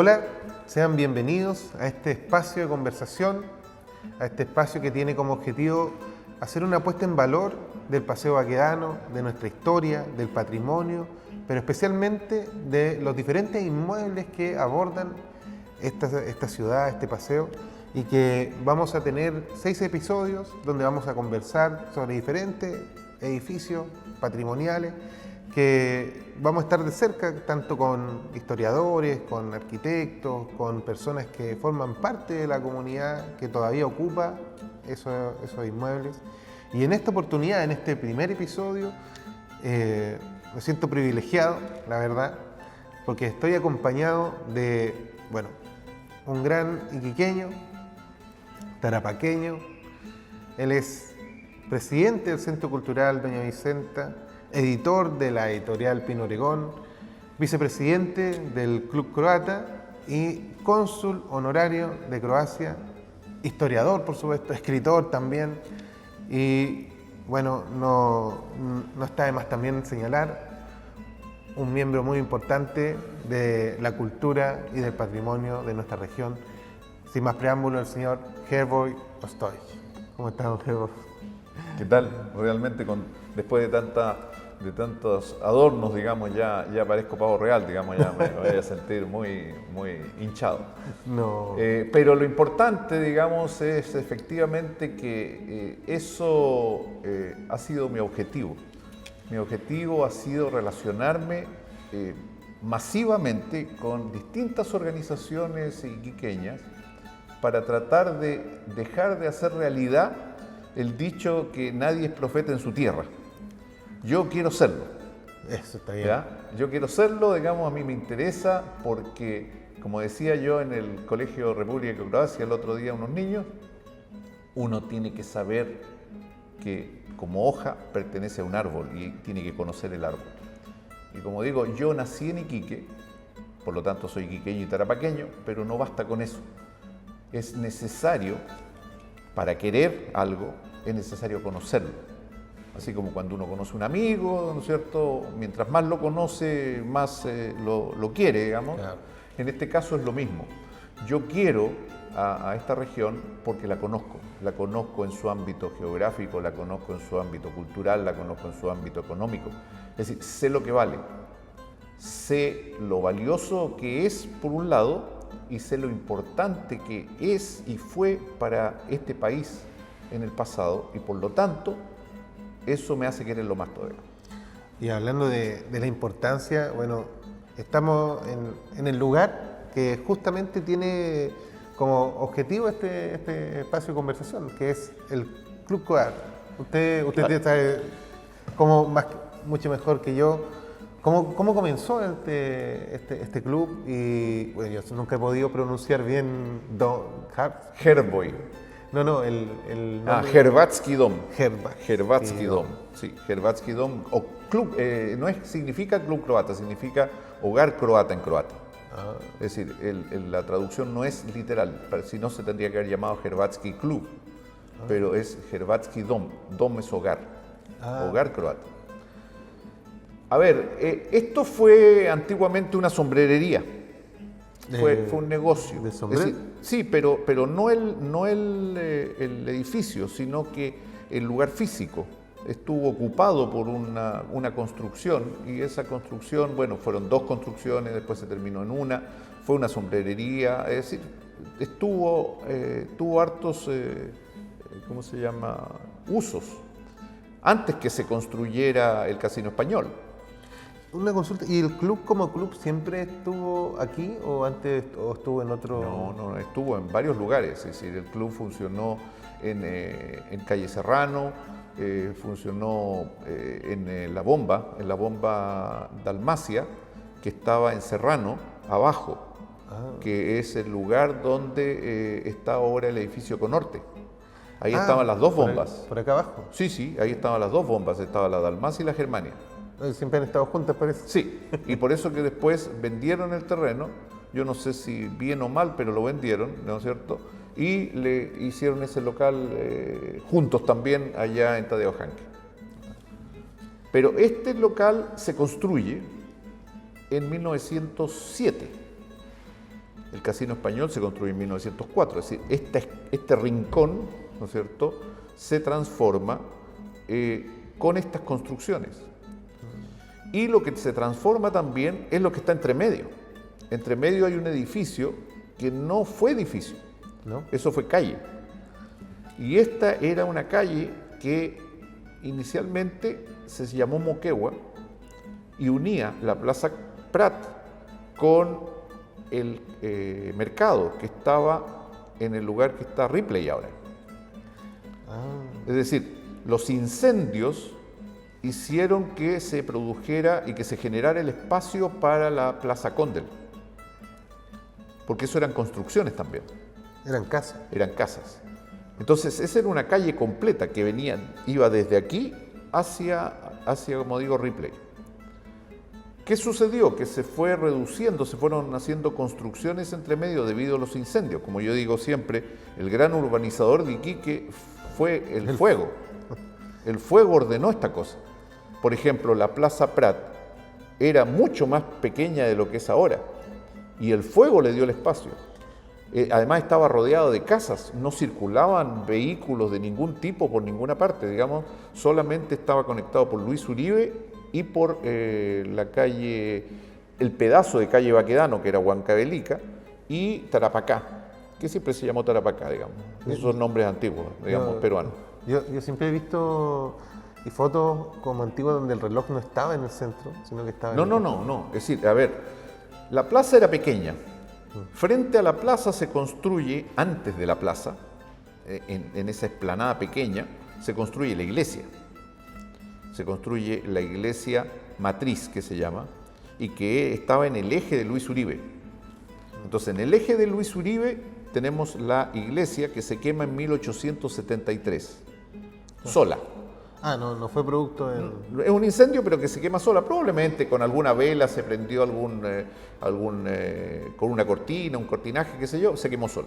Hola, sean bienvenidos a este espacio de conversación, a este espacio que tiene como objetivo hacer una puesta en valor del Paseo Baquedano, de nuestra historia, del patrimonio, pero especialmente de los diferentes inmuebles que abordan esta ciudad, este paseo, y que vamos a tener 6 episodios donde vamos a conversar sobre diferentes edificios patrimoniales que vamos a estar de cerca, tanto con historiadores, con arquitectos, con personas que forman parte de la comunidad que todavía ocupa esos inmuebles. Y en esta oportunidad, en este primer episodio, me siento privilegiado, la verdad, porque estoy acompañado de, un gran iquiqueño, tarapaqueño. Él es presidente del Centro Cultural Doña Vicenta, editor de la editorial Pino Oregón, vicepresidente del Club Croata y cónsul honorario de Croacia, historiador, por supuesto, escritor también. Y no está de más también señalar un miembro muy importante de la cultura y del patrimonio de nuestra región. Sin más preámbulo, el señor Herboy Ostoich. ¿Cómo está, don Herboy? ¿Qué tal? Realmente después de tantos adornos, digamos, ya parezco pavo real, digamos, ya me voy a sentir muy hinchado. No. Pero lo importante, digamos, es efectivamente que eso ha sido mi objetivo. Mi objetivo ha sido relacionarme masivamente con distintas organizaciones iquiqueñas para tratar de dejar de hacer realidad el dicho que nadie es profeta en su tierra. Yo quiero serlo. Eso está bien. ¿Ya? Yo quiero serlo, digamos, a mí me interesa porque, como decía yo en el Colegio República de Croacia el otro día a unos niños, uno tiene que saber que como hoja pertenece a un árbol y tiene que conocer el árbol. Y como digo, yo nací en Iquique, por lo tanto soy iquiqueño y tarapaqueño, pero no basta con eso. Es necesario, para querer algo, es necesario conocerlo. Así como cuando uno conoce un amigo, ¿no es cierto? Mientras más lo conoce, más lo quiere, digamos. Claro. En este caso es lo mismo. Yo quiero a esta región porque la conozco. La conozco en su ámbito geográfico, la conozco en su ámbito cultural, la conozco en su ámbito económico. Es decir, sé lo que vale. Sé lo valioso que es, por un lado, y sé lo importante que es y fue para este país en el pasado, y por lo tanto, eso me hace quererlo más todavía. Y hablando de la importancia, estamos en el lugar que justamente tiene como objetivo este espacio de conversación, que es el Club Croata. Usted claro. Sabe mucho mejor que yo cómo comenzó este club, y yo nunca he podido pronunciar bien Herboy. No, el nombre. Hrvatski Dom. Hrvatski Dom. Sí, Hrvatski Dom. O club, significa club croata, significa hogar croata en croata. Ah. Es decir, la traducción no es literal, si no se tendría que haber llamado Hrvatski Club, pero es Hrvatski Dom. Dom es hogar, hogar croata. A ver, esto fue antiguamente una sombrerería. Fue un negocio. ¿De sombrero? Es decir, sí, pero no el edificio, sino que el lugar físico estuvo ocupado por una construcción, y esa construcción, fueron 2 construcciones, después se terminó en una, fue una sombrerería, es decir, tuvo hartos, usos, antes que se construyera el Casino Español. Una consulta, ¿y el club como club siempre estuvo aquí o antes estuvo en otro? No, estuvo en varios lugares. Es decir, el club funcionó en Calle Serrano, funcionó en La Bomba Dalmacia, que estaba en Serrano, abajo, que es el lugar donde está ahora el edificio Conorte. Ahí estaban las 2 bombas. ¿Por acá abajo? Sí, ahí estaban las 2 bombas, estaba la Dalmacia y la Germania. Siempre han estado juntas, parece. Sí, y por eso que después vendieron el terreno, yo no sé si bien o mal, pero lo vendieron, ¿no es cierto? Y le hicieron ese local juntos también allá en Tadeo Janque. Pero este local se construye en 1907. El Casino Español se construye en 1904, es decir, este rincón, ¿no es cierto?, se transforma con estas construcciones. Y lo que se transforma también es lo que está entre medio. Entre medio hay un edificio que no fue edificio, ¿no? eso fue calle. Y esta era una calle que inicialmente se llamó Moquegua y unía la Plaza Prat con el mercado que estaba en el lugar que está Ripley ahora. Es decir, los incendios hicieron que se produjera y que se generara el espacio para la Plaza Condel, porque eso eran construcciones también. Eran casas. Eran casas. Entonces, esa era una calle completa que iba desde aquí hacia, como digo, Ripley. ¿Qué sucedió? Que se fue reduciendo, se fueron haciendo construcciones entre medio debido a los incendios. Como yo digo siempre, el gran urbanizador de Iquique fue el fuego. El fuego ordenó esta cosa. Por ejemplo, la Plaza Prat era mucho más pequeña de lo que es ahora y el fuego le dio el espacio. Además estaba rodeado de casas, no circulaban vehículos de ningún tipo por ninguna parte, digamos, solamente estaba conectado por Luis Uribe y por la calle, el pedazo de calle Baquedano, que era Huancavelica, y Tarapacá, que siempre se llamó Tarapacá, digamos. Esos son nombres antiguos, digamos, peruanos. Yo siempre he visto fotos como antiguas donde el reloj no estaba en el centro, sino que estaba No. Es decir, a ver, la plaza era pequeña. Frente a la plaza se construye, antes de la plaza, en esa explanada pequeña, se construye la iglesia. Se construye la iglesia matriz, que se llama, y que estaba en el eje de Luis Uribe. Entonces, en el eje de Luis Uribe tenemos la iglesia que se quema en 1873, sola. No fue producto de... Es un incendio, pero que se quema sola. Probablemente con alguna vela se prendió con una cortina, un cortinaje, qué sé yo, se quemó sola.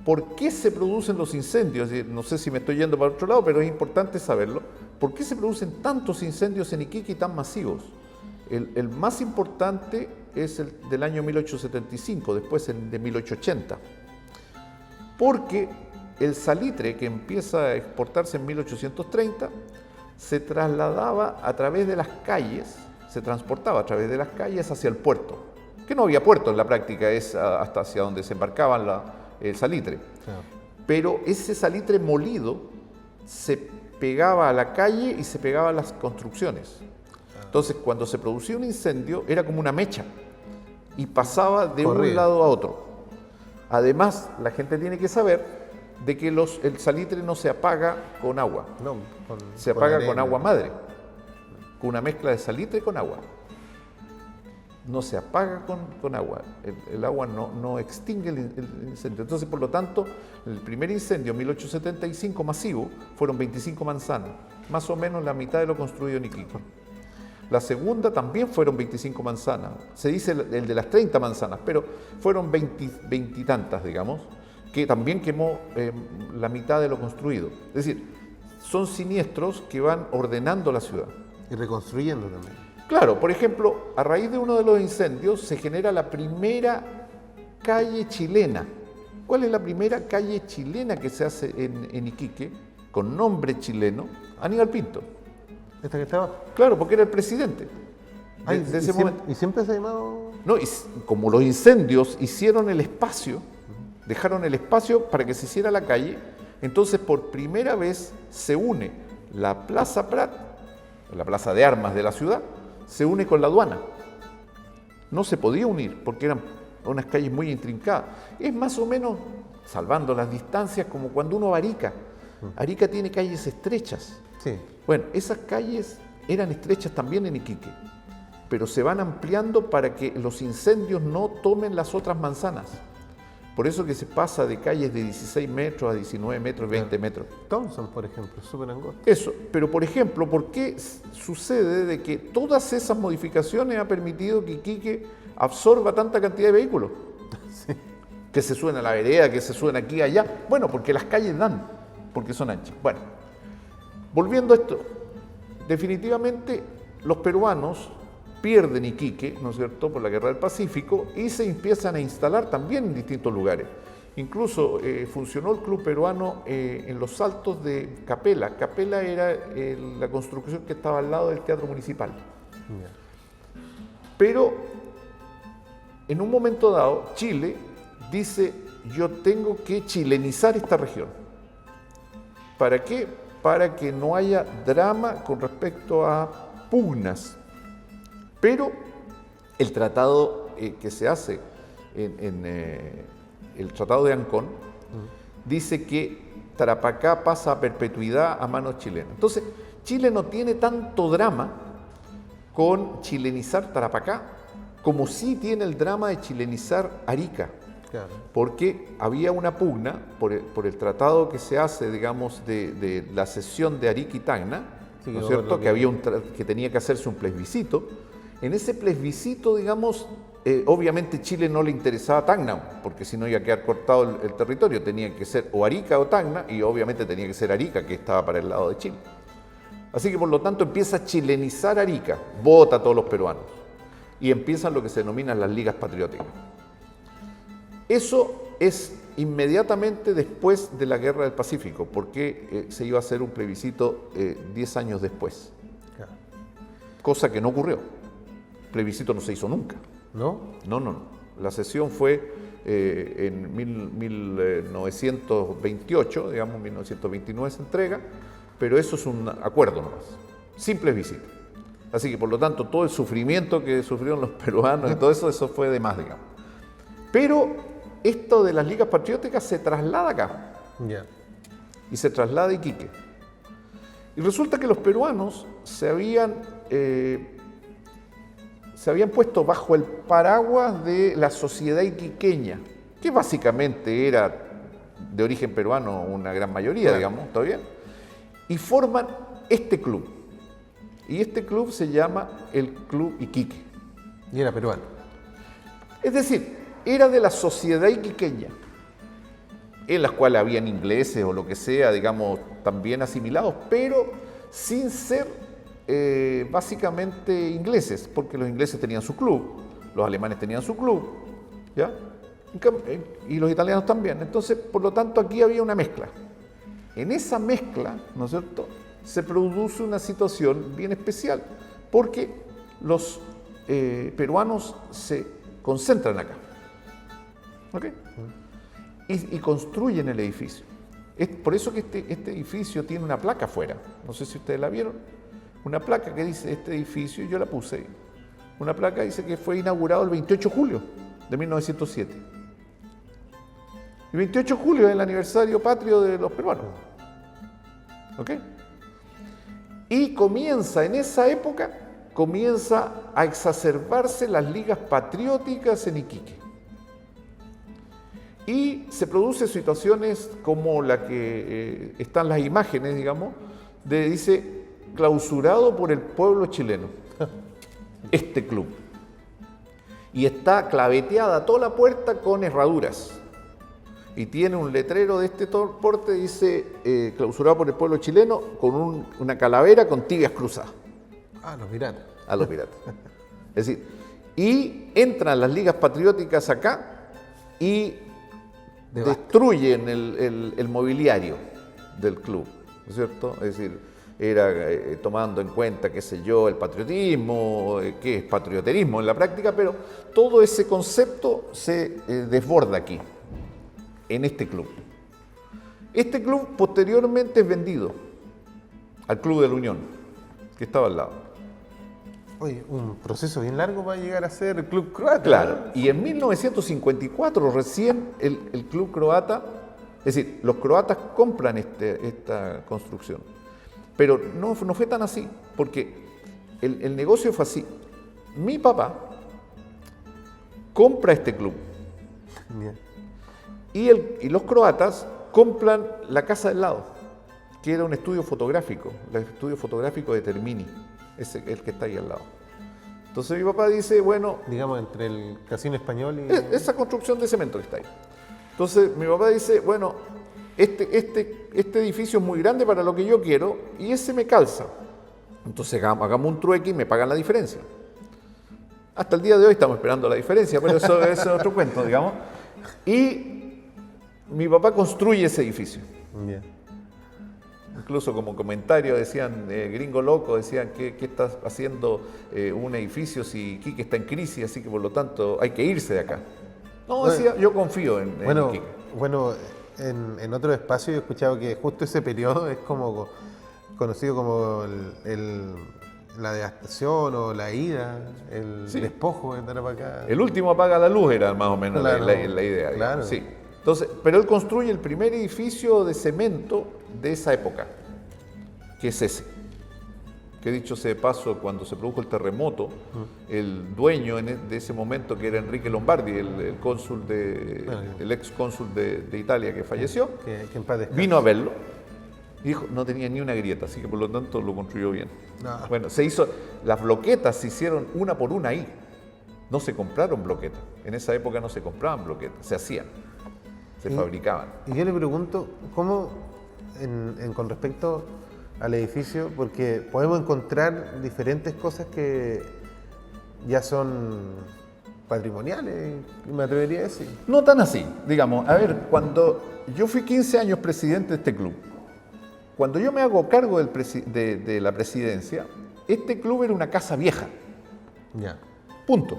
¿Por qué se producen los incendios? No sé si me estoy yendo para otro lado, pero es importante saberlo. ¿Por qué se producen tantos incendios en Iquique y tan masivos? El más importante es el del año 1875, después el de 1880. Porque el salitre, que empieza a exportarse en 1830, se trasladaba a través de las calles, se transportaba a través de las calles hacia el puerto, que no había puerto en la práctica, es hasta hacia donde se embarcaban el salitre. Claro. Pero ese salitre molido se pegaba a la calle y se pegaba a las construcciones. Entonces, cuando se producía un incendio, era como una mecha y pasaba de un lado a otro. Además, la gente tiene que saber de que el salitre no se apaga con agua, se apaga con agua madre, con una mezcla de salitre con agua. No se apaga con agua, el agua no extingue el incendio. Entonces, por lo tanto, el primer incendio, 1875, masivo, fueron 25 manzanas, más o menos la mitad de lo construido en Iquique. La segunda también fueron 25 manzanas, se dice el de las 30 manzanas, pero fueron 20 y tantas, digamos, que también quemó la mitad de lo construido. Es decir, son siniestros que van ordenando la ciudad. Y reconstruyendo también. Claro, por ejemplo, a raíz de uno de los incendios se genera la primera calle chilena. ¿Cuál es la primera calle chilena que se hace en Iquique, con nombre chileno? Aníbal Pinto. ¿Esta que estaba? Claro, porque era el presidente. De ese momento. ¿Y siempre se ha llamado...? No, y como los incendios hicieron el espacio, dejaron el espacio para que se hiciera la calle, entonces por primera vez se une la Plaza Prat, la plaza de armas de la ciudad, se une con la aduana. No se podía unir porque eran unas calles muy intrincadas. Es más o menos, salvando las distancias, como cuando uno va a Arica. Arica tiene calles estrechas. Sí. Bueno, esas calles eran estrechas también en Iquique, pero se van ampliando para que los incendios no tomen las otras manzanas. Por eso que se pasa de calles de 16 metros a 19 metros, 20 metros. Thompson, por ejemplo, súper angosto. Eso, pero por ejemplo, ¿por qué sucede de que todas esas modificaciones han permitido que Iquique absorba tanta cantidad de vehículos? Sí. Que se suben a la vereda, que se suben aquí y allá. Bueno, porque las calles dan, porque son anchas. Bueno, volviendo a esto, definitivamente los peruanos pierden Iquique, ¿no es cierto?, por la Guerra del Pacífico, y se empiezan a instalar también en distintos lugares. Incluso funcionó el club peruano en los altos de Capela. Capela era la construcción que estaba al lado del Teatro Municipal. Pero en un momento dado, Chile dice, yo tengo que chilenizar esta región. ¿Para qué? Para que no haya drama con respecto a pugnas. Pero el tratado que se hace el Tratado de Ancón dice que Tarapacá pasa a perpetuidad a manos chilenas. Entonces, Chile no tiene tanto drama con chilenizar Tarapacá como sí tiene el drama de chilenizar Arica. Claro. Porque había una pugna por el tratado que se hace, digamos, de la cesión de Arica y Tacna, Sí, ¿no es yo cierto? recuerdo Que tenía que hacerse un plebiscito. En ese plebiscito, digamos, obviamente Chile no le interesaba Tacna, porque si no iba a quedar cortado el territorio, tenía que ser o Arica o Tacna, y obviamente tenía que ser Arica, que estaba para el lado de Chile. Así que por lo tanto empieza a chilenizar Arica, vota a todos los peruanos, y empiezan lo que se denominan las ligas patrióticas. Eso es inmediatamente después de la Guerra del Pacífico, porque se iba a hacer un plebiscito 10 años después, Claro. cosa que no ocurrió. El plebiscito no se hizo nunca. ¿No? No. La sesión fue en 1928, digamos, 1929 se entrega, pero eso es un acuerdo nomás, sin plebiscito. Así que, por lo tanto, todo el sufrimiento que sufrieron los peruanos y todo eso fue de más, digamos. Pero esto de las ligas patrióticas se traslada acá Ya. y se traslada a Iquique. Y resulta que los peruanos se habían puesto bajo el paraguas de la sociedad iquiqueña, que básicamente era de origen peruano una gran mayoría, Claro. digamos, ¿está bien? Y forman este club. Y este club se llama el Club Iquique. Y era peruano. Es decir, era de la sociedad iquiqueña, en las cuales habían ingleses o lo que sea, digamos, también asimilados, pero sin ser básicamente ingleses, porque los ingleses tenían su club, los alemanes tenían su club, ¿ya? Y los italianos también. Entonces, por lo tanto, aquí había una mezcla. En esa mezcla, ¿no es cierto?, se produce una situación bien especial, porque los peruanos se concentran acá, ¿ok? Y construyen el edificio. Es por eso que este edificio tiene una placa afuera, no sé si ustedes la vieron, una placa que dice este edificio, yo la puse ahí. Una placa dice que fue inaugurado el 28 de julio de 1907. El 28 de julio es el aniversario patrio de los peruanos. ¿Ok? Y comienza, en esa época, comienza a exacerbarse las ligas patrióticas en Iquique. Y se producen situaciones como la que están las imágenes, digamos, dice, clausurado por el pueblo chileno, este club. Y está claveteada toda la puerta con herraduras. Y tiene un letrero de este porte, dice, clausurado por el pueblo chileno, con una calavera con tibias cruzadas. Ah, los piratas. A los piratas. Es decir, y entran las ligas patrióticas acá y destruyen el mobiliario del club, ¿no es cierto? Es decir, era tomando en cuenta, qué sé yo, el patriotismo, qué es patrioterismo en la práctica, pero todo ese concepto se desborda aquí, en este club. Este club posteriormente es vendido al Club de la Unión, que estaba al lado. Oye, un proceso bien largo para llegar a ser el club croata. Claro, ¿no? y en 1954 recién el club croata, es decir, los croatas compran esta construcción, pero no fue tan así, porque el negocio fue así. Mi papá compra este club Bien. y los croatas compran la casa del lado, que era un estudio fotográfico, el estudio fotográfico de Termini, es el que está ahí al lado. Entonces mi papá dice, bueno, Digamos, entre el casino español y... esa construcción de cemento que está ahí. Entonces mi papá dice, bueno, este edificio es muy grande para lo que yo quiero y ese me calza. Entonces hagamos un trueque y me pagan la diferencia. Hasta el día de hoy estamos esperando la diferencia, pero eso es otro cuento, digamos. Y mi papá construye ese edificio. Ya. Incluso como comentario decían, gringo loco, decían, ¿qué estás haciendo un edificio si Quique está en crisis, así que por lo tanto hay que irse de acá? No, decía, yo confío en Quique. Bueno, en otro espacio he escuchado que justo ese periodo es como conocido como la devastación o la ida, el despojo de Tarapacá. El último apaga la luz era más o menos Claro, la idea. Digamos, claro. sí. Entonces, pero él construye el primer edificio de cemento de esa época, que es ese. Que dicho sea de paso, cuando se produjo el terremoto, el dueño de ese momento, que era Enrique Lombardi, el cónsul el ex cónsul de Italia que falleció, Que en paz descanse. vino a verlo y dijo, no tenía ni una grieta, así que por lo tanto lo construyó bien. No. Bueno, las bloquetas se hicieron una por una ahí. No se compraron bloquetas. En esa época no se compraban bloquetas, se hacían, se fabricaban. Y yo le pregunto, ¿cómo, con respecto al edificio, porque podemos encontrar diferentes cosas que ya son patrimoniales, me atrevería a decir? No tan así, digamos. A ver, cuando yo fui 15 años presidente de este club, cuando yo me hago cargo de la presidencia, este club era una casa vieja. Ya. Punto.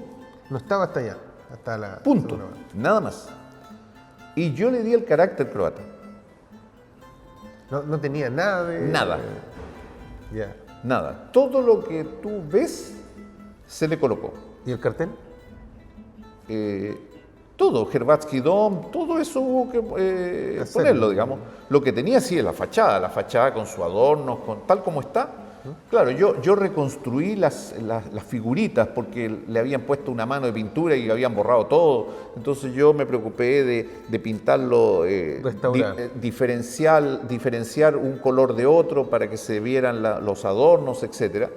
No estaba hasta allá, hasta la... Punto. segunda parte. Nada más. Y yo le di el carácter croata. No tenía nada de... Nada. Ya. Nada. Todo lo que tú ves se le colocó. ¿Y el cartel? Todo, Hrvatski Dom, todo eso hubo que Hacerlo. ponerlo, digamos. Lo que tenía sí es la fachada con sus adornos, tal como está. Claro, yo reconstruí las figuritas porque le habían puesto una mano de pintura y habían borrado todo. Entonces yo me preocupé de pintarlo, Restaurar. diferenciar un color de otro para que se vieran los adornos, etcétera.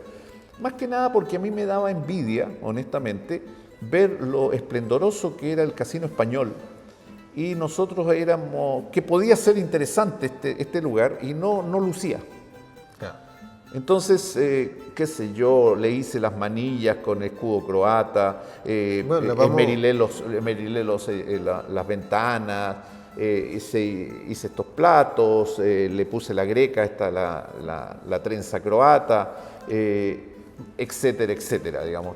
Más que nada porque a mí me daba envidia, honestamente, ver lo esplendoroso que era el Casino Español. Y nosotros que podía ser interesante este lugar y no lucía. Ya. Entonces, qué sé yo, le hice las manillas con escudo croata, esmerilé las ventanas, hice estos platos, le puse la greca, la trenza croata, etcétera, etcétera, digamos.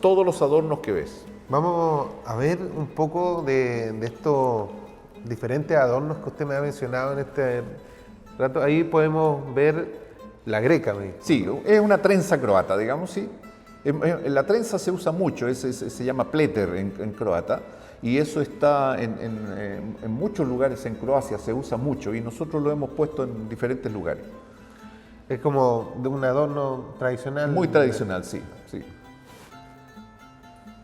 Todos los adornos que ves. Vamos a ver un poco de estos diferentes adornos que usted me ha mencionado en este rato. Ahí podemos ver la greca, me dijo. Sí, es una trenza croata, digamos, sí. La trenza se usa mucho, se llama pleter en croata, y eso está en muchos lugares en Croacia, se usa mucho, y nosotros lo hemos puesto en diferentes lugares. Es como de un adorno tradicional. Muy tradicional, sí, sí.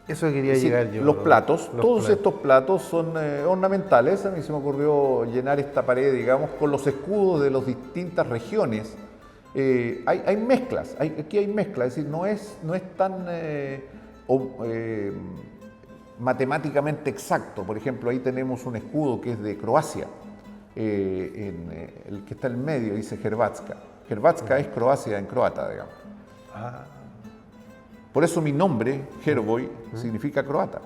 Eso quería Sí, llegar yo. los platos, todos platos. estos platos son ornamentales. A mí se me ocurrió llenar esta pared, digamos, con los escudos de las distintas regiones. Hay mezclas, aquí hay mezclas, es decir, no es tan matemáticamente exacto. Por ejemplo, ahí tenemos un escudo que es de Croacia, el que está en medio dice Hrvatska. Hrvatska es Croacia en croata, digamos. Por eso mi nombre, Herboy, significa croata.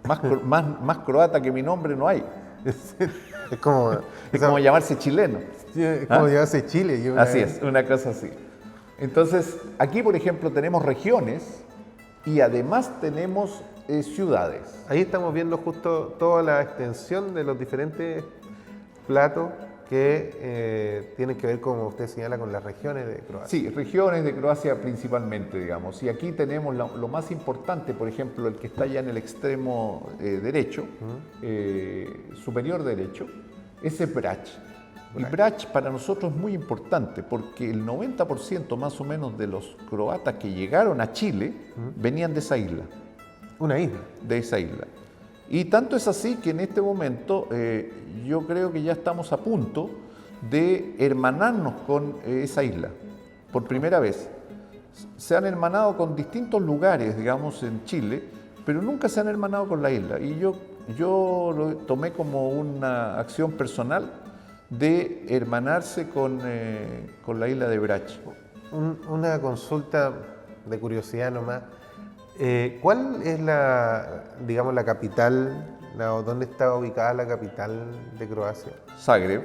Más croata que mi nombre no hay. Es como, Es como llamarse chileno. es como llamarse Chile. Yo Así es, una cosa así. Entonces, aquí, por ejemplo, tenemos regiones y además tenemos ciudades. Ahí estamos viendo justo toda la extensión de los diferentes platos que tienen que ver, como usted señala, con las regiones de Croacia. Sí, regiones de Croacia principalmente, digamos. Y aquí tenemos lo más importante, por ejemplo, el que está ya en el extremo derecho, superior derecho, ese Brač. Y Brač para nosotros es muy importante porque el 90% más o menos de los croatas que llegaron a Chile venían de esa isla. Una isla. De esa isla. Y tanto es así que en este momento yo creo que ya estamos a punto de hermanarnos con esa isla, por primera vez. Se han hermanado con distintos lugares, digamos, en Chile, pero nunca se han hermanado con la isla. Y yo lo tomé como una acción personal de hermanarse con la isla de Brač. Una consulta de curiosidad nomás. ¿Cuál es digamos, la capital, o dónde está ubicada la capital de Croacia? Zagreb.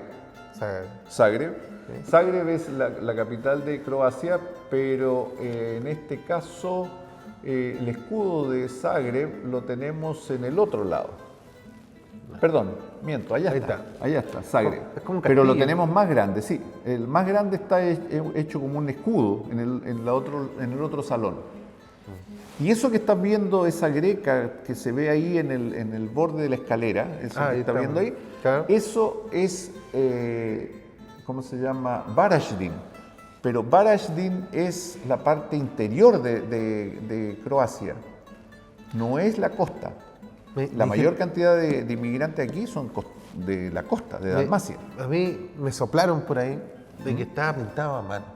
O sea, Zagreb. ¿sí? Zagreb es la capital de Croacia, pero en este caso el escudo de Zagreb lo tenemos en el otro lado. Perdón, miento, allá Ahí está. está. Allá está, Zagreb. Es como un Pero lo castillo. tenemos más grande, sí. El más grande está hecho como un escudo en el otro salón. Y eso que estás viendo, esa greca que se ve ahí en el borde de la escalera, eso que Ahí estás está. viendo ahí, Claro. eso es, ¿cómo se llama? Varaždin. Pero Varaždin es la parte interior de Croacia, no es la costa. La mayor cantidad de inmigrantes aquí son de la costa, de Dalmacia. A mí me soplaron por ahí de que estaba pintado a mano.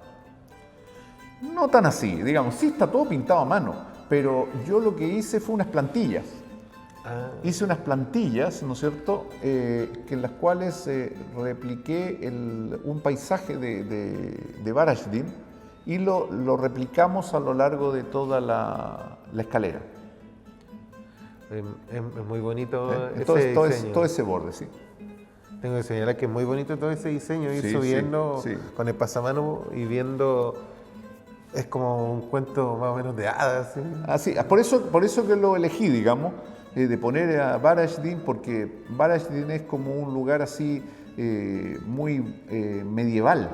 No tan así, digamos, sí está todo pintado a mano, pero yo lo que hice fue unas plantillas. Ah, Hice unas plantillas, ¿no es cierto?, que en las cuales repliqué un paisaje de Varaždin y lo replicamos a lo largo de toda la escalera. es muy bonito ese diseño. Todo ese borde, sí. Tengo que señalar que es muy bonito todo ese diseño, ir Sí, subiendo sí. con el pasamano y viendo, es como un cuento más o menos de hadas. ¿Sí? Por eso que lo elegí, digamos, de poner a Varaždin, porque Varaždin es como un lugar así muy medieval.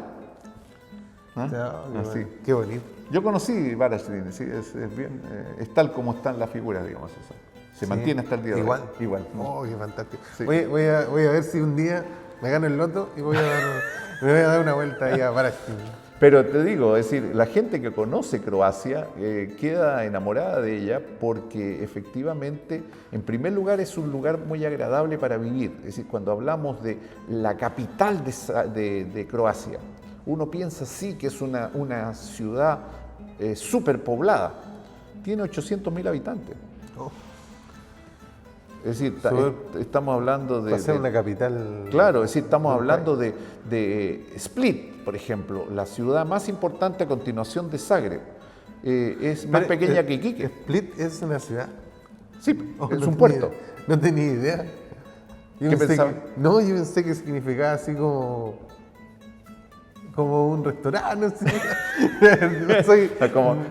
¿Ah? Así. Qué bonito. Yo conocí Varaždin, sí, es bien, es tal como están las figuras, digamos. Eso. Se Sí. mantiene hasta el día de hoy. Igual. Igual. Oh, qué fantástico. Sí. Voy a ver si un día me gano el loto y me voy a dar una vuelta ahí a Varaždin. Pero te digo, es decir, la gente que conoce Croacia queda enamorada de ella porque efectivamente, en primer lugar, es un lugar muy agradable para vivir. Es decir, cuando hablamos de la capital de Croacia, uno piensa sí que es una ciudad súper poblada. Tiene 800.000 habitantes. Oh, Es decir, Súper- estamos hablando va a ser una capital. Claro, es decir, estamos de un hablando de Split, por ejemplo, la ciudad más importante a continuación de Zagreb. Es más Pero, pequeña que Iquique. Split es una ciudad. Sí, Oh, es no un tenía puerto. idea. No tenía idea. Yo ¿Qué pensé pensaba? no, yo pensé que significaba así como un restaurante. No sé. No soy-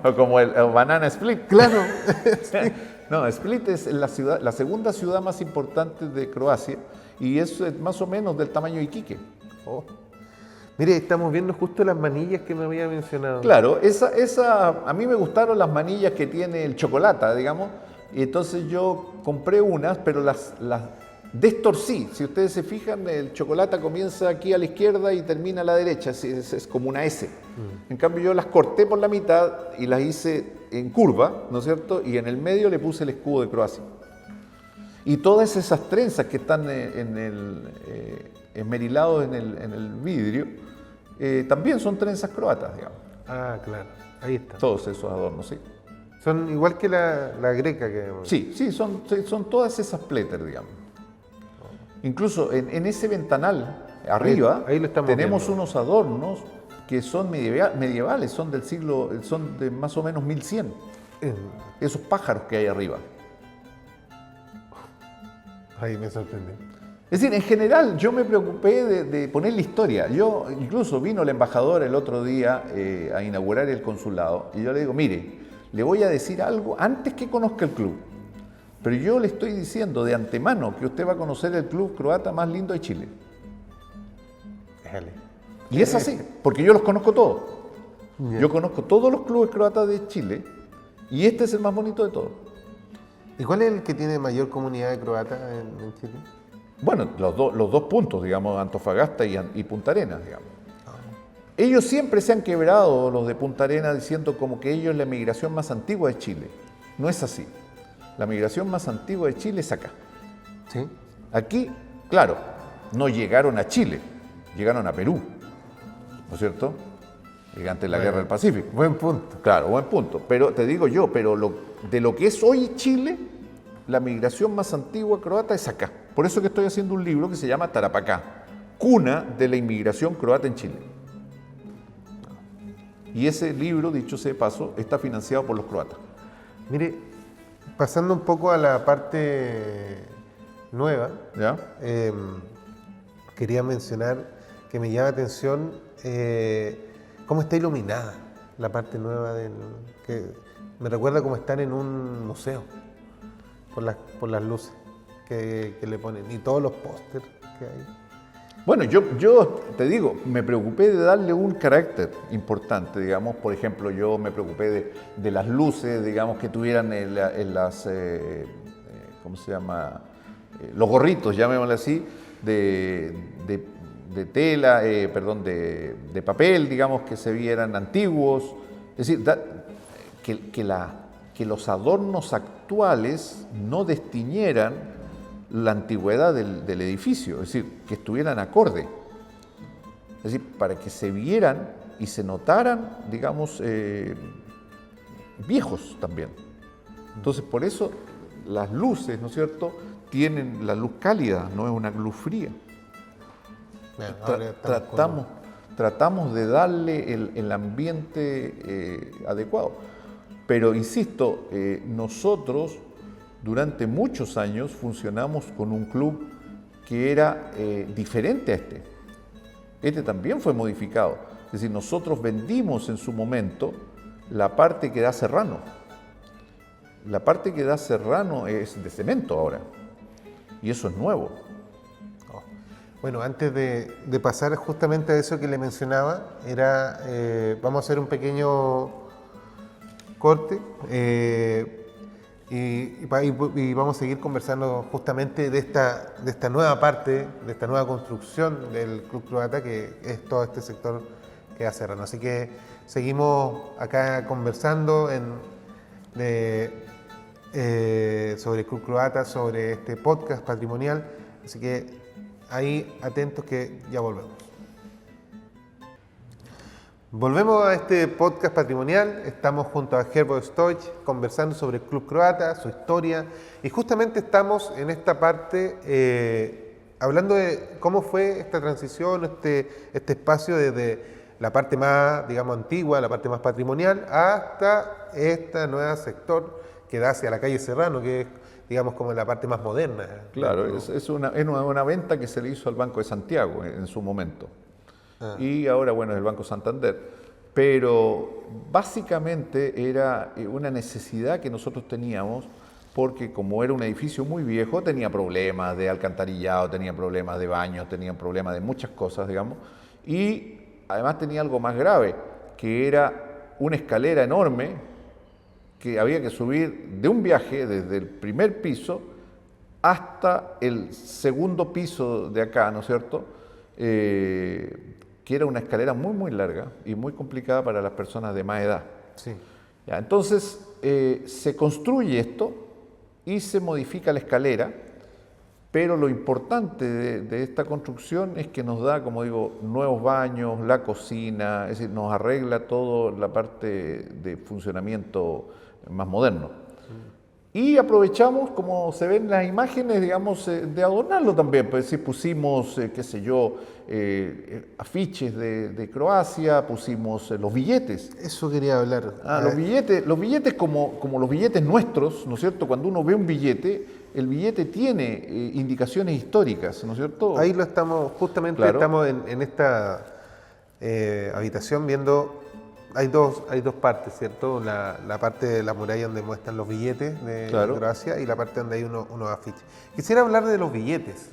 O como el Banana Split. Claro. No, Split es la segunda ciudad más importante de Croacia y es más o menos del tamaño de Iquique. Oh. Mire, estamos viendo justo las manillas que me había mencionado. Claro, a mí me gustaron las manillas que tiene el chocolate, digamos, y entonces yo compré unas, pero las destorcí. Si ustedes se fijan, el chocolate comienza aquí a la izquierda y termina a la derecha, es como una S. En cambio yo las corté por la mitad y las hice en curva, ¿no es cierto? Y en el medio le puse el escudo de Croacia. Y todas esas trenzas que están esmerilados en el vidrio, también son trenzas croatas, digamos. Ah, claro. Ahí está. Todos esos adornos, sí. Son igual que la greca que vemos. Sí, son todas esas pleter, digamos. Incluso en ese ventanal, arriba, ahí lo estamos tenemos viendo. unos adornos que son medievales, son de más o menos 1100. Esos pájaros que hay arriba. Ahí me sorprendí. Es decir, en general yo me preocupé de poner la historia. Incluso vino el embajador el otro día a inaugurar el consulado y yo le digo, mire, le voy a decir algo antes que conozca el club. Pero yo le estoy diciendo de antemano que usted va a conocer el club croata más lindo de Chile. Déjale. Y es así, porque yo los conozco todos. Ya. Yo conozco todos los clubes croatas de Chile y este es el más bonito de todos. ¿Y cuál es el que tiene mayor comunidad de croatas en Chile? Bueno, los dos puntos, digamos, Antofagasta y Punta Arenas, digamos. Ellos siempre se han quebrado, los de Punta Arenas, diciendo como que ellos es la migración más antigua de Chile. No es así. La migración más antigua de Chile es acá. Sí. Aquí, claro, no llegaron a Chile, llegaron a Perú, ¿no es cierto? Ante la Guerra del Pacífico. Buen punto. Claro, buen punto. Pero te digo yo, de lo que es hoy Chile, la migración más antigua croata es acá. Por eso que estoy haciendo un libro que se llama Tarapacá, cuna de la inmigración croata en Chile. Y ese libro, dicho sea de paso, está financiado por los croatas. Mire, Pasando un poco a la parte nueva, ¿Ya? quería mencionar que me llama atención cómo está iluminada la parte nueva que me recuerda como estar en un museo por las luces que le ponen y todos los pósters que hay. Bueno, yo te digo, me preocupé de darle un carácter importante, digamos. Por ejemplo, yo me preocupé de las luces, digamos, que tuvieran en las, ¿cómo se llama? Los gorritos, llamémosle así, de tela, perdón, de papel, digamos, que se vieran antiguos. Es decir, que los adornos actuales no destiñeran la antigüedad del edificio, es decir, que estuvieran acorde. Es decir, para que se vieran y se notaran, digamos, viejos también. Entonces, por eso las luces, ¿no es cierto?, tienen la luz cálida, no es una luz fría. Bueno, Tratamos de darle el ambiente adecuado. Pero, insisto, nosotros durante muchos años funcionamos con un club que era diferente a este. Este también fue modificado. Es decir, nosotros vendimos en su momento la parte que da Serrano. La parte que da Serrano es de cemento ahora. Y eso es nuevo. Bueno, antes de pasar justamente a eso que le mencionaba, vamos a hacer un pequeño corte y vamos a seguir conversando justamente de esta nueva parte, de esta nueva construcción del Club Croata, que es todo este sector que da Serrano. Así que seguimos acá conversando sobre el Club Croata, sobre este podcast patrimonial. Así que ahí atentos que ya volvemos. Volvemos a este podcast patrimonial. Estamos junto a Herbo Stoich conversando sobre el Club Croata, su historia, y justamente estamos en esta parte hablando de cómo fue esta transición, este espacio desde la parte más, digamos, antigua, la parte más patrimonial, hasta este nuevo sector que da hacia la calle Serrano, que es, digamos, como la parte más moderna. Claro, es una venta que se le hizo al Banco de Santiago en su momento. Y ahora, bueno, es el Banco Santander. Pero básicamente era una necesidad que nosotros teníamos, porque como era un edificio muy viejo, tenía problemas de alcantarillado, tenía problemas de baños, tenía problemas de muchas cosas, digamos. Y además tenía algo más grave, que era una escalera enorme que había que subir de un viaje desde el primer piso hasta el segundo piso de acá, ¿no es cierto?, que era una escalera muy, muy larga y muy complicada para las personas de más edad. Sí. Ya, entonces, se construye esto y se modifica la escalera, pero lo importante de esta construcción es que nos da, como digo, nuevos baños, la cocina, es decir, nos arregla toda la parte de funcionamiento más moderno. Y aprovechamos, como se ven las imágenes, digamos, de adornarlo también. Pues sí, pusimos, qué sé yo, afiches de Croacia, pusimos los billetes. Eso quería hablar. Los billetes como los billetes nuestros, ¿no es cierto? Cuando uno ve un billete, el billete tiene indicaciones históricas, ¿no es cierto? Ahí lo estamos, justamente Claro. estamos en esta habitación viendo. Hay dos partes, ¿cierto? La parte de la muralla donde muestran los billetes de Claro. Croacia y la parte donde hay unos afiches. Quisiera hablar de los billetes.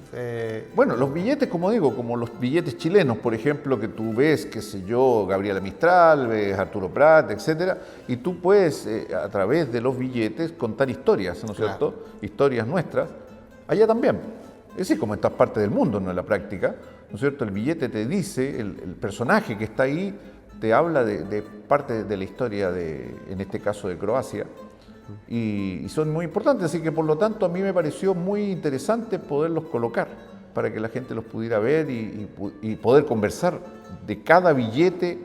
Bueno, los billetes, como digo, como los billetes chilenos, por ejemplo, que tú ves, qué sé yo, Gabriela Mistral, ves Arturo Prat, etcétera, y tú puedes, a través de los billetes, contar historias, ¿no es Claro. cierto? Historias nuestras, allá también. Es decir, como en todas partes del mundo, no en la práctica, ¿no es cierto? El billete te dice, el personaje que está ahí, te habla de parte de la historia, en este caso de Croacia, y son muy importantes, así que por lo tanto a mí me pareció muy interesante poderlos colocar para que la gente los pudiera ver y poder conversar de cada billete,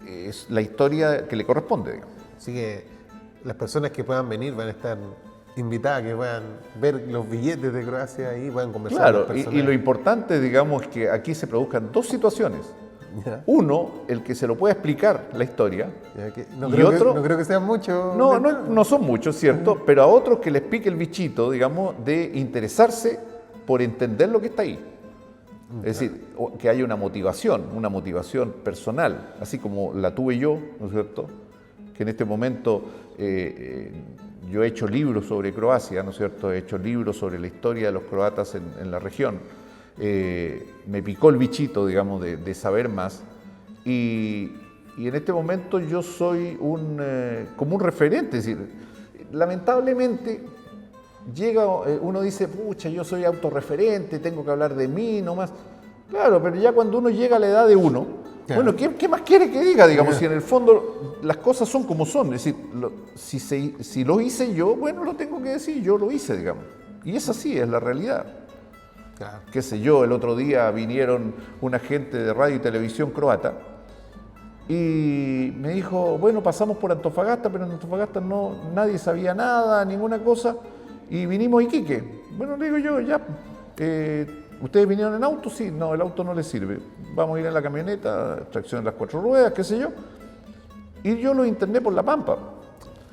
es la historia que le corresponde, digamos. Así que las personas que puedan venir van a estar invitadas, que puedan ver los billetes de Croacia y puedan conversar. Claro, con las y personas. lo importante, digamos, es que aquí se produzcan dos situaciones. Ya. Uno, el que se lo pueda explicar la historia. Ya que Y otro, no creo que sean muchos. no son muchos, ¿cierto? Pero a otros que les pique el bichito, digamos, de interesarse por entender lo que está ahí. Es decir, que haya una motivación personal, así como la tuve yo, ¿no es cierto? Que en este momento yo he hecho libros sobre Croacia, ¿no es cierto? He hecho libros sobre la historia de los croatas en la región. Me picó el bichito, digamos, de saber más. Y en este momento yo soy como un referente, es decir, lamentablemente llega, uno dice, pucha, yo soy autorreferente, tengo que hablar de mí nomás. Claro, pero ya cuando uno llega a la edad de uno, claro. Bueno, ¿qué más quiere que diga? Digamos, si en el fondo las cosas son como son, es decir, si lo hice yo, bueno, lo tengo que decir, yo lo hice, digamos. Y es así, es la realidad. Claro. Qué sé yo, el otro día vinieron una gente de radio y televisión croata y me dijo, bueno, pasamos por Antofagasta, pero en Antofagasta nadie sabía nada, ninguna cosa, y vinimos a Iquique. Bueno, le digo yo, ya, ¿ustedes vinieron en auto? Sí, no, el auto no les sirve. Vamos a ir en la camioneta, tracción en las 4 ruedas, qué sé yo. Y yo los interné por La Pampa.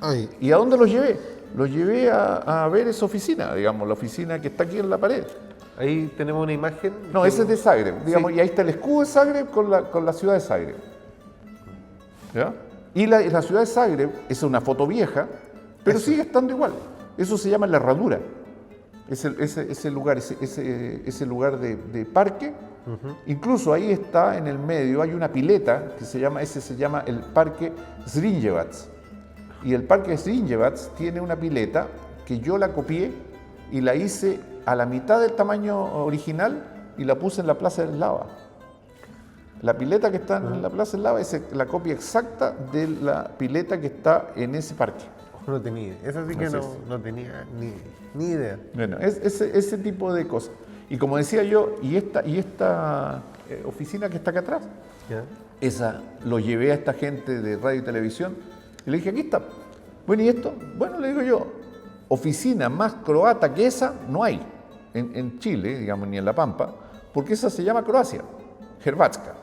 Ay. ¿Y a dónde los llevé? Los llevé a ver esa oficina, digamos, la oficina que está aquí en la pared. Ahí tenemos una imagen. No, ese es de Zagreb, digamos, sí. Y ahí está el escudo de Zagreb con la ciudad de Zagreb. ¿Ya? Y la ciudad de Zagreb es una foto vieja, pero sigue estando igual. Eso se llama la herradura. Ese lugar de parque. Incluso ahí está en el medio, hay una pileta que se llama el Parque Zrinjevac. Y el Parque Zrinjevac tiene una pileta que yo la copié y la hice a la mitad del tamaño original y la puse en la Plaza del Lava. La pileta que está en la Plaza del Lava es la copia exacta de la pileta que está en ese parque. No tenía, eso sí que no tenía ni idea. Bueno, ese tipo de cosas. Y como decía yo, y esta oficina que está acá atrás, ¿ya? Esa lo llevé a esta gente de radio y televisión y le dije, aquí está. Bueno, ¿y esto? Bueno, le digo yo, oficina más croata que esa no hay en Chile, digamos, ni en La Pampa, porque esa se llama Croacia, Hrvatska.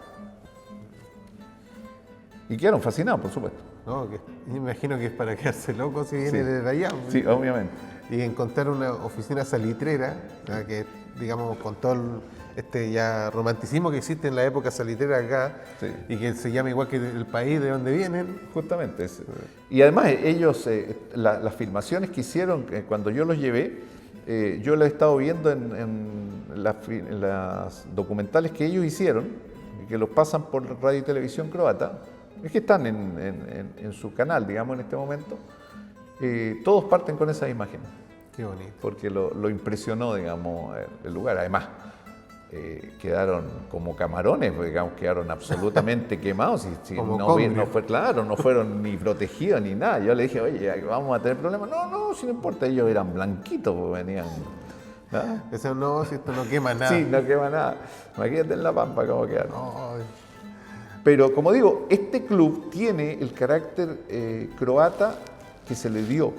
Y quedaron fascinados, por supuesto. No, me imagino que es para quedarse loco si viene desde allá. Sí, obviamente. Y encontrar una oficina salitrera, que digamos con todo el ya romanticismo que existe en la época salitrera acá, sí. Y que se llama igual que el país de donde vienen. Justamente. Y además ellos, las filmaciones que hicieron cuando yo los llevé, yo las he estado viendo en las documentales que ellos hicieron, que los pasan por radio y televisión croata. Es que están en su canal, digamos, en este momento. Todos parten con esa imagen. Qué bonito. Porque lo impresionó, digamos, el lugar. Además, quedaron como camarones, digamos, quedaron absolutamente quemados. No fueron ni protegidos ni nada. Yo le dije, oye, vamos a tener problemas. No, si no importa, ellos eran blanquitos, pues venían. ¿No? Eso no, si esto no quema nada. Sí, no quema nada. Imagínate en La Pampa cómo quedaron. Pero, como digo, este club tiene el carácter croata que se le dio.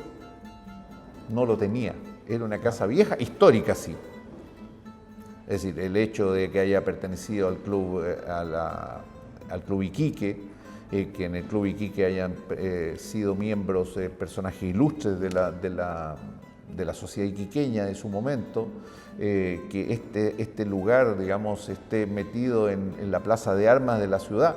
No lo tenía. Era una casa vieja, histórica, sí. Es decir, el hecho de que haya pertenecido al club, al club Iquique, que en el club Iquique hayan sido miembros, personajes ilustres de la sociedad iquiqueña de su momento, que este lugar, digamos, esté metido en la plaza de armas de la ciudad.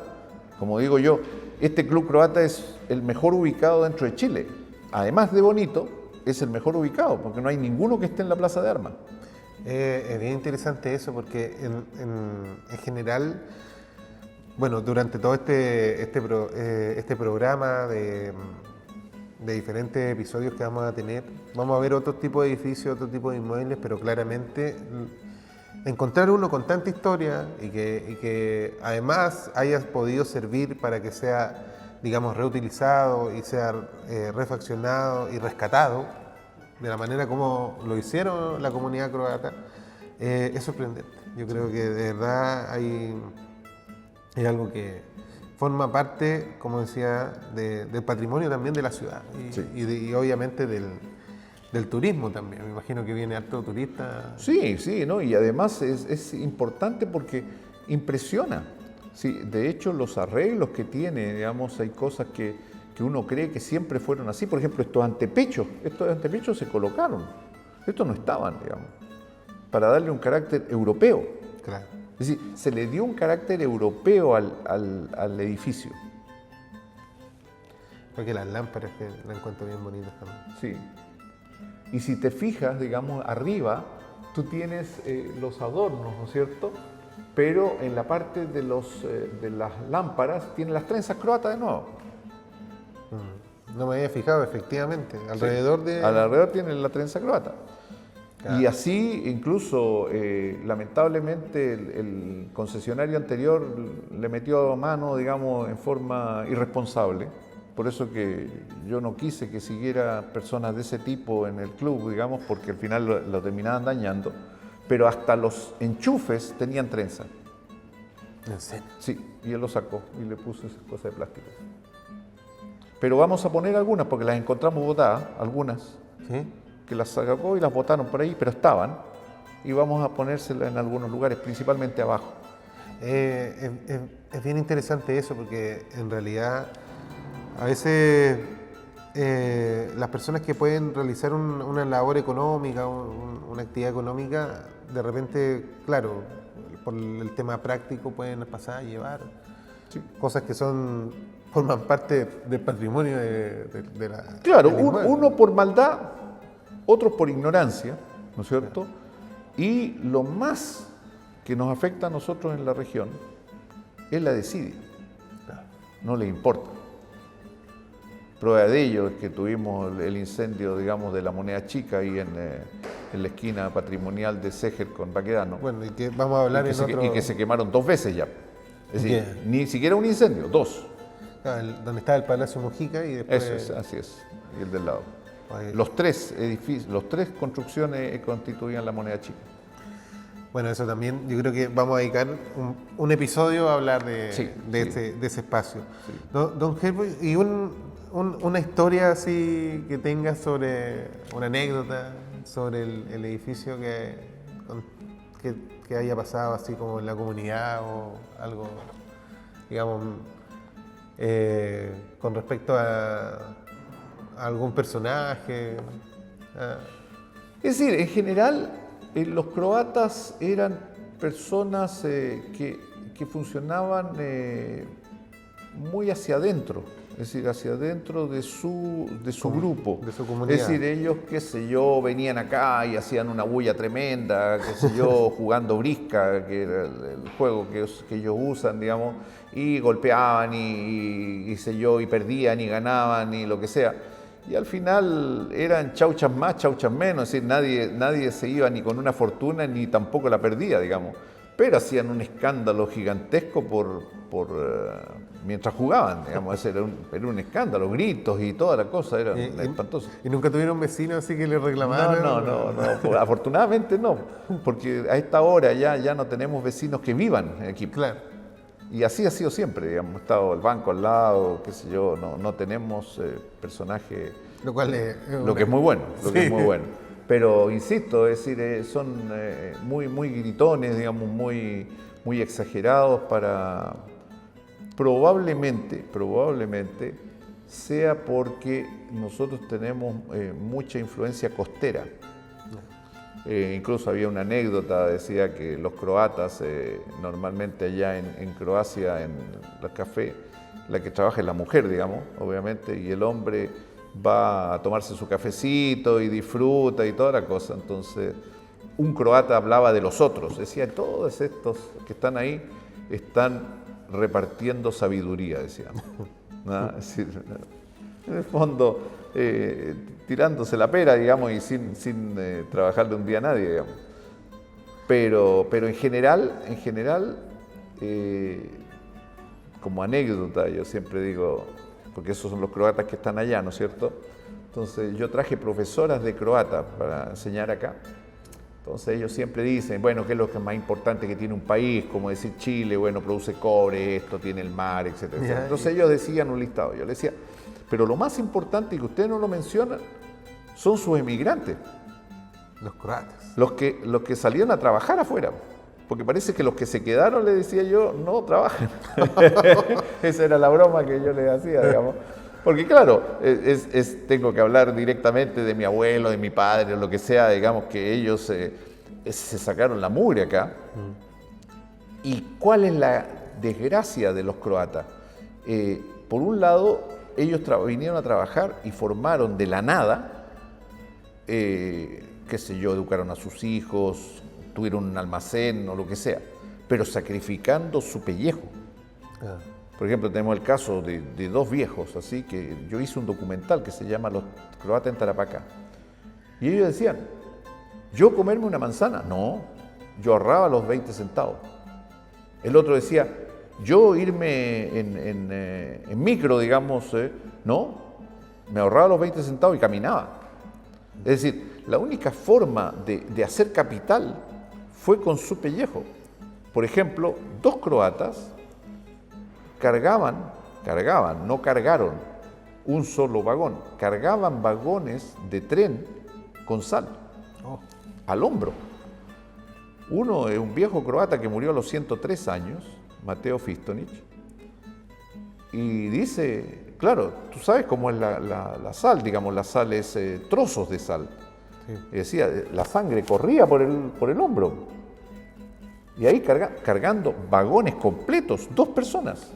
Como digo yo, este club croata es el mejor ubicado dentro de Chile. Además de bonito, es el mejor ubicado, porque no hay ninguno que esté en la plaza de armas. Es bien interesante eso, porque en general, bueno, durante todo este programa de diferentes episodios que vamos a tener, vamos a ver otro tipo de edificios, otro tipo de inmuebles, pero claramente encontrar uno con tanta historia y que además haya podido servir para que sea, digamos, reutilizado y sea refaccionado y rescatado de la manera como lo hicieron la comunidad croata, es sorprendente. Yo creo que de verdad hay algo que forma parte, como decía, del patrimonio también de la ciudad y obviamente del turismo también. Me imagino que viene harto turista. Sí, ¿no? Y además es importante porque impresiona. Sí, de hecho los arreglos que tiene, digamos, hay cosas que uno cree que siempre fueron así. Por ejemplo, estos antepechos se colocaron. Estos no estaban, digamos, para darle un carácter europeo. Claro. Es decir, se le dio un carácter europeo al edificio. Porque las lámparas que las encuentro bien bonitas también. Sí. Y si te fijas, digamos, arriba, tú tienes los adornos, ¿no es cierto? Pero en la parte de las lámparas tienen las trenzas croatas de nuevo. No me había fijado, efectivamente. Alrededor de... Alrededor tienen la trenza croata. Claro. Y así, incluso, lamentablemente, el concesionario anterior le metió mano, digamos, en forma irresponsable. Por eso que yo no quise que siguiera personas de ese tipo en el club, digamos, porque al final lo terminaban dañando. Pero hasta los enchufes tenían trenza. ¿En serio? Sí, y él lo sacó y le puso esas cosas de plástico. Pero vamos a poner algunas, porque las encontramos botadas, algunas, ¿Sí? que las sacó y las botaron por ahí, pero estaban. Y vamos a ponérselas en algunos lugares, principalmente abajo. Es bien interesante eso, porque en realidad a veces las personas que pueden realizar una labor económica, una actividad económica, de repente, claro, por el tema práctico pueden pasar a llevar cosas que forman parte del patrimonio de la... Claro, del inmueble. uno por maldad, otros por ignorancia, ¿no es cierto? Y lo más que nos afecta a nosotros en la región es la desidia. No le importa. Prueba de ello es que tuvimos el incendio, digamos, de la Moneda Chica ahí en la esquina patrimonial de Seger con Baquedano. Bueno, y que vamos a hablar Y que se quemaron 2 veces ya. Es decir, ni siquiera un incendio, 2. Donde estaba el Palacio Mujica y después... Eso es, así es, y el del lado. Ahí. Los 3 edificios, los 3 construcciones constituían la Moneda Chica. Bueno, eso también, yo creo que vamos a dedicar un episodio a hablar de ese espacio. Sí. Don Gerber, ¿y una historia así que tengas sobre una anécdota sobre el edificio que haya pasado así como en la comunidad o algo, digamos, con respecto a algún personaje? Es decir, en general, los croatas eran personas que funcionaban muy hacia adentro, es decir, hacia adentro de su grupo. De su comunidad. Es decir, ellos, qué sé yo, venían acá y hacían una bulla tremenda, qué sé yo, jugando brisca, que era el juego que ellos usan, digamos, y golpeaban y qué sé yo, y perdían y ganaban y lo que sea. Y al final eran chauchas más, chauchas menos, es decir, nadie se iba ni con una fortuna ni tampoco la perdía, digamos. Pero hacían un escándalo gigantesco mientras jugaban, digamos. Ese era un escándalo, gritos y toda la cosa, era espantoso. ¿Y nunca tuvieron vecinos así que les reclamaron? No, afortunadamente no, porque a esta hora ya no tenemos vecinos que vivan aquí. Claro. Y así ha sido siempre, digamos, ha estado el banco al lado, qué sé yo, no tenemos personajes... Lo cual es... Lo que es muy bueno, Sí. es muy bueno. Pero insisto, es decir, son muy gritones, digamos, muy exagerados para... Probablemente sea porque nosotros tenemos mucha influencia costera. Incluso había una anécdota, decía que los croatas, normalmente allá en Croacia, en los cafés, la que trabaja es la mujer, digamos, obviamente, y el hombre va a tomarse su cafecito y disfruta y toda la cosa. Entonces, un croata hablaba de los otros, decía, todos estos que están ahí están repartiendo sabiduría, decía. ¿No? Es decir, en el fondo, tirándose la pera, digamos, y sin trabajarle un día a nadie, digamos. Pero en general, como anécdota, yo siempre digo, porque esos son los croatas que están allá, ¿no es cierto? Entonces yo traje profesoras de croata para enseñar acá. Entonces ellos siempre dicen, bueno, ¿qué es lo que es más importante que tiene un país? Como decir Chile, bueno, produce cobre, esto, tiene el mar, etcétera, etcétera. Entonces ellos decían un listado. Yo les decía, pero lo más importante y que ustedes no lo mencionan son sus emigrantes. Los croatas. Los que salieron a trabajar afuera. porque parece que los que se quedaron, le decía yo, no trabajan. Esa era la broma que yo les hacía, digamos. Porque claro, tengo que hablar directamente de mi abuelo, de mi padre, lo que sea, digamos que ellos se sacaron la mugre acá. ¿Y cuál es la desgracia de los croatas? Por un lado, ellos vinieron a trabajar y formaron de la nada, qué sé yo, educaron a sus hijos, tuvieron un almacén o lo que sea, pero sacrificando su pellejo. Por ejemplo, tenemos el caso de dos viejos, así que yo hice un documental que se llama Los croatas en Tarapacá. Y ellos decían, ¿yo comerme una manzana? No, yo ahorraba los 20 centavos. El otro decía, yo irme en micro, digamos, no, me ahorraba los 20 centavos y caminaba. Es decir, la única forma de hacer capital fue con su pellejo. Por ejemplo, dos croatas cargaban, no cargaron un solo vagón, cargaban vagones de tren con sal al hombro. Uno es un viejo croata que murió a los 103 años, Mateo Fistonic, y dice, claro, tú sabes cómo es la sal, digamos, la sal es trozos de sal. Sí. Y decía, la sangre corría por el hombro. Y ahí cargando vagones completos, 2 personas.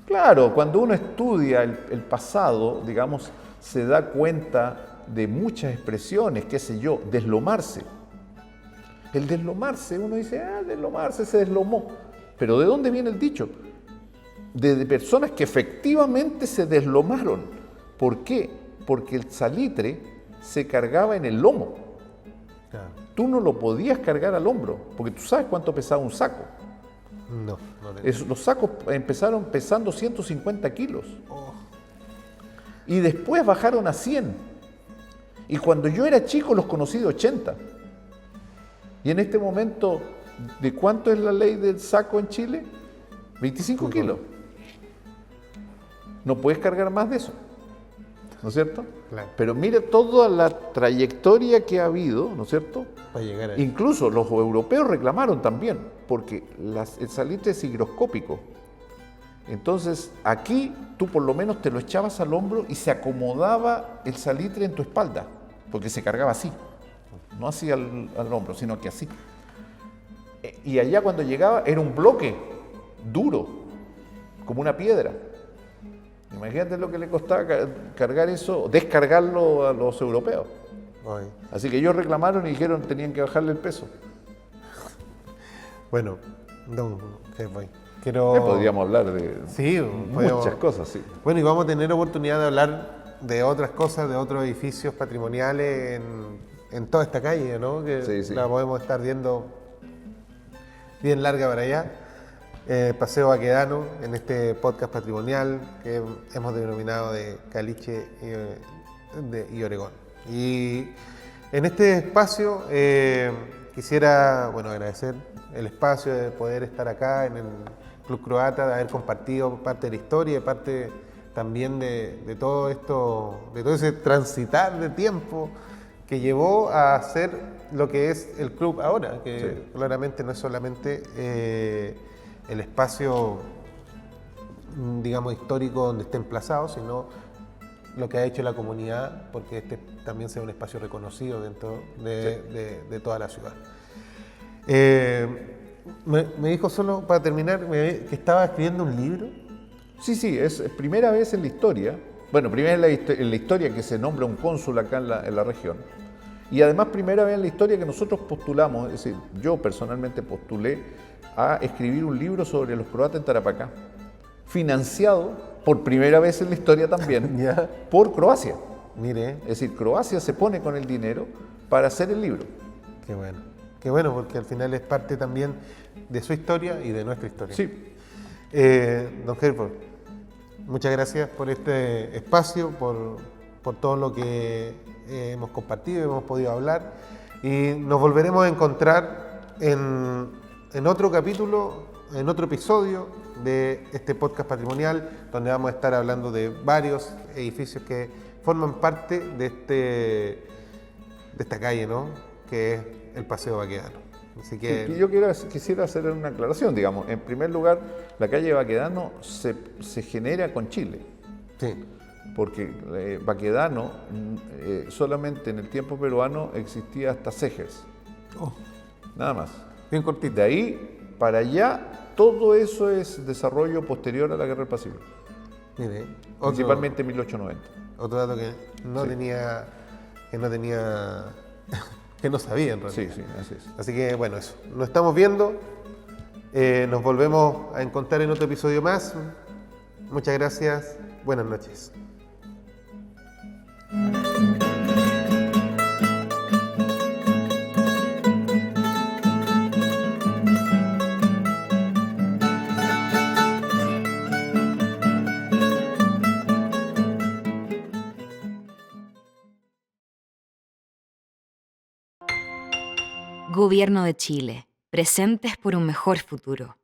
Claro, cuando uno estudia el pasado, digamos, se da cuenta de muchas expresiones, qué sé yo, deslomarse. El deslomarse, uno dice, deslomarse, se deslomó. Pero ¿de dónde viene el dicho? De personas que efectivamente se deslomaron. ¿Por qué? Porque el salitre se cargaba en el lomo. Claro. Tú no lo podías cargar al hombro, porque tú sabes cuánto pesaba un saco. No. Los sacos empezaron pesando 150 kilos. Y después bajaron a 100. Y cuando yo era chico los conocí de 80. Y en este momento, ¿de cuánto es la ley del saco en Chile? 25 kilos. No puedes cargar más de eso, ¿no es cierto? Claro. Pero mira toda la trayectoria que ha habido, ¿no es cierto? Para llegar ahí. Incluso los europeos reclamaron también, porque el salitre es higroscópico. Entonces, aquí tú por lo menos te lo echabas al hombro y se acomodaba el salitre en tu espalda, porque se cargaba así, no así al hombro, sino que así. Y allá cuando llegaba era un bloque duro, como una piedra. Imagínate lo que le costaba cargar eso, descargarlo a los europeos. Ay. Así que ellos reclamaron y dijeron que tenían que bajarle el peso. Bueno, don jefe, podríamos hablar de muchas cosas, sí. Bueno, y vamos a tener oportunidad de hablar de otras cosas, de otros edificios patrimoniales en toda esta calle, ¿no? Que sí. La podemos estar viendo bien larga para allá. Paseo Baquedano, en este podcast patrimonial que hemos denominado de Caliche y Oregón. Y en este espacio quisiera agradecer el espacio de poder estar acá en el Club Croata, de haber compartido parte de la historia, parte también de todo esto, de todo ese transitar de tiempo que llevó a hacer lo que es el club ahora, que claramente no es solamente el espacio, digamos, histórico donde esté emplazado, sino lo que ha hecho la comunidad, porque este también sea un espacio reconocido dentro de toda la ciudad. Me dijo solo, para terminar, que estaba escribiendo un libro. Sí, es primera vez en la historia. Bueno, primera vez en la historia que se nombra un cónsul acá en la región. Y además primera vez en la historia que nosotros postulamos, es decir, yo personalmente postulé a escribir un libro sobre los croatas en Tarapacá, financiado por primera vez en la historia también por Croacia. Mire. Es decir, Croacia se pone con el dinero para hacer el libro. Qué bueno, porque al final es parte también de su historia y de nuestra historia. Sí. Don Herford, muchas gracias por este espacio, por todo lo que hemos compartido, hemos podido hablar, y nos volveremos a encontrar en otro capítulo, en otro episodio de este podcast patrimonial, donde vamos a estar hablando de varios edificios que forman parte de esta calle, ¿no? que es el Paseo Baquedano. Así que Y yo quisiera hacer una aclaración, digamos. En primer lugar, la calle Baquedano se genera con Chile, sí, porque Baquedano solamente en el tiempo peruano existía hasta Segers, oh, nada más. bien cortito. De ahí para allá, todo eso es desarrollo posterior a la Guerra del Pacífico, Mire, principalmente en 1890. otro dato que no Sí. tenía, que no sabía en Sí, realidad. sí, así es. Así que bueno, eso. Nos estamos viendo. Nos volvemos a encontrar en otro episodio más. Muchas gracias. Buenas noches. Gobierno de Chile. Presentes por un mejor futuro.